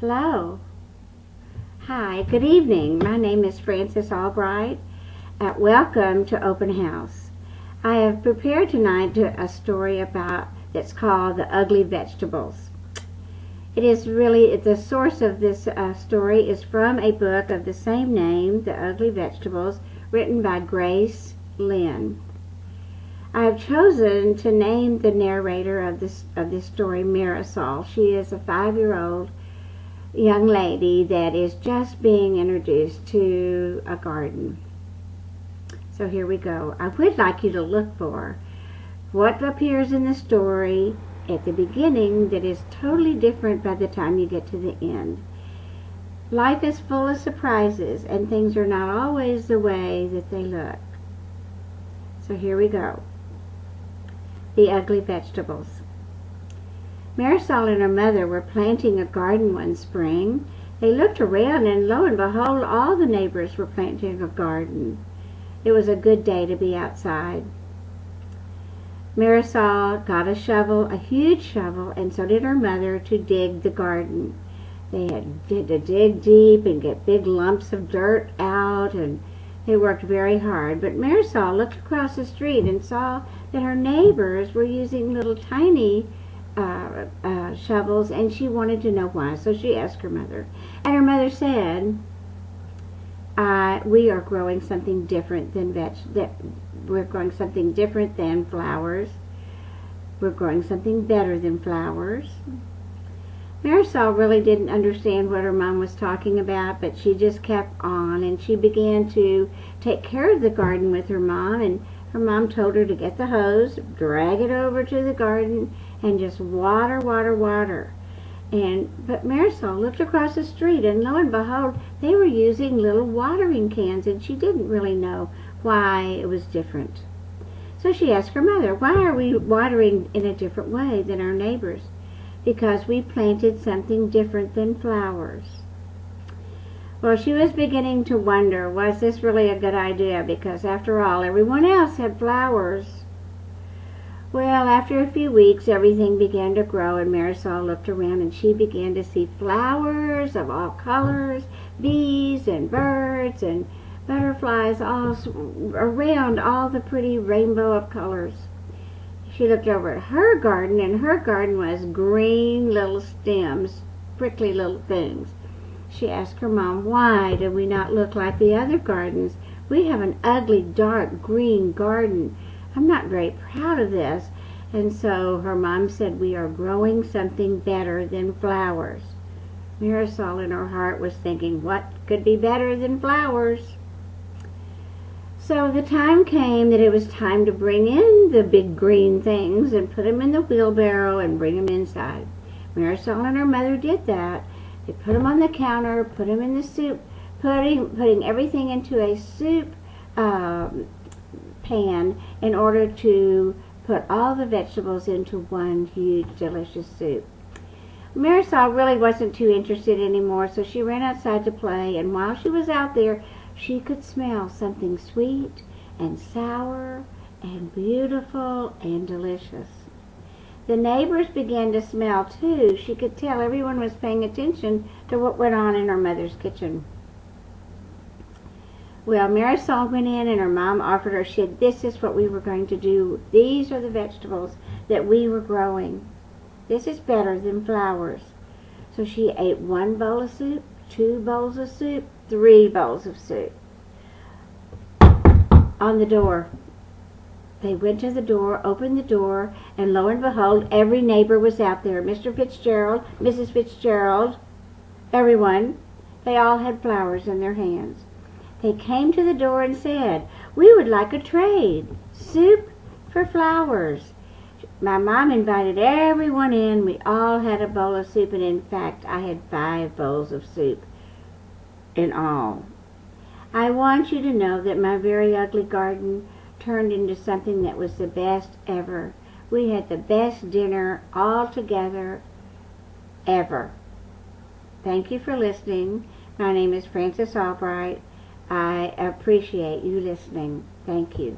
Hello. Hi, good evening. My name is Frances Albright. Welcome to Open House. I have prepared tonight a story that's called The Ugly Vegetables. The source of this story is from a book of the same name, The Ugly Vegetables, written by Grace Lynn. I have chosen to name the narrator of this story Marisol. She is a 5-year-old young lady that is just being introduced to a garden. So here we go. I would like you to look for what appears in the story at the beginning that is totally different by the time you get to the end. Life is full of surprises, and things are not always the way that they look. So here we go. The Ugly Vegetables. Marisol and her mother were planting a garden one spring. They looked around, and lo and behold, all the neighbors were planting a garden. It was a good day to be outside. Marisol got a shovel, a huge shovel, and so did her mother, to dig the garden. They had to dig deep and get big lumps of dirt out, and they worked very hard. But Marisol looked across the street and saw that her neighbors were using little tiny shovels, and she wanted to know why. So she asked her mother, and her mother said, "We are growing something different than we're growing something different than flowers. We're growing something better than flowers." Marisol really didn't understand what her mom was talking about, but she just kept on, and she began to take care of the garden with her mom, and her mom told her to get the hose, drag it over to the garden, and just water, water, water. But Marisol looked across the street, and lo and behold, they were using little watering cans, and she didn't really know why it was different. So she asked her mother, "Why are we watering in a different way than our neighbors?" "Because we planted something different than flowers." Well, she was beginning to wonder, was this really a good idea? Because after all, everyone else had flowers. Well, after a few weeks, everything began to grow, and Marisol looked around, and she began to see flowers of all colors, bees and birds and butterflies all around, all the pretty rainbow of colors. She looked over at her garden, and her garden was green little stems, prickly little things. She asked her mom, "Why do we not look like the other gardens? We have an ugly, dark green garden. I'm not very proud of this." And so her mom said, "We are growing something better than flowers." Marisol in her heart was thinking, what could be better than flowers? So the time came that it was time to bring in the big green things and put them in the wheelbarrow and bring them inside. Marisol and her mother did that. They put them on the counter, put them in the soup, putting everything into a soup pan in order to put all the vegetables into one huge delicious soup. Marisol really wasn't too interested anymore, so she ran outside to play, and while she was out there, she could smell something sweet and sour and beautiful and delicious. The neighbors began to smell too. She could tell everyone was paying attention to what went on in her mother's kitchen. Well, Marisol went in, and her mom offered her, she said, "This is what we were going to do. These are the vegetables that we were growing. This is better than flowers." So she ate 1 bowl of soup, 2 bowls of soup, 3 bowls of soup. On the door. They went to the door, opened the door, and lo and behold, every neighbor was out there. Mr. Fitzgerald, Mrs. Fitzgerald, everyone. They all had flowers in their hands. They came to the door and said, "We would like a trade. Soup for flowers." My mom invited everyone in. We all had a bowl of soup, and in fact, I had 5 bowls of soup in all. I want you to know that my very ugly garden turned into something that was the best ever. We had the best dinner all together ever. Thank you for listening. My name is Frances Albright. I appreciate you listening. Thank you.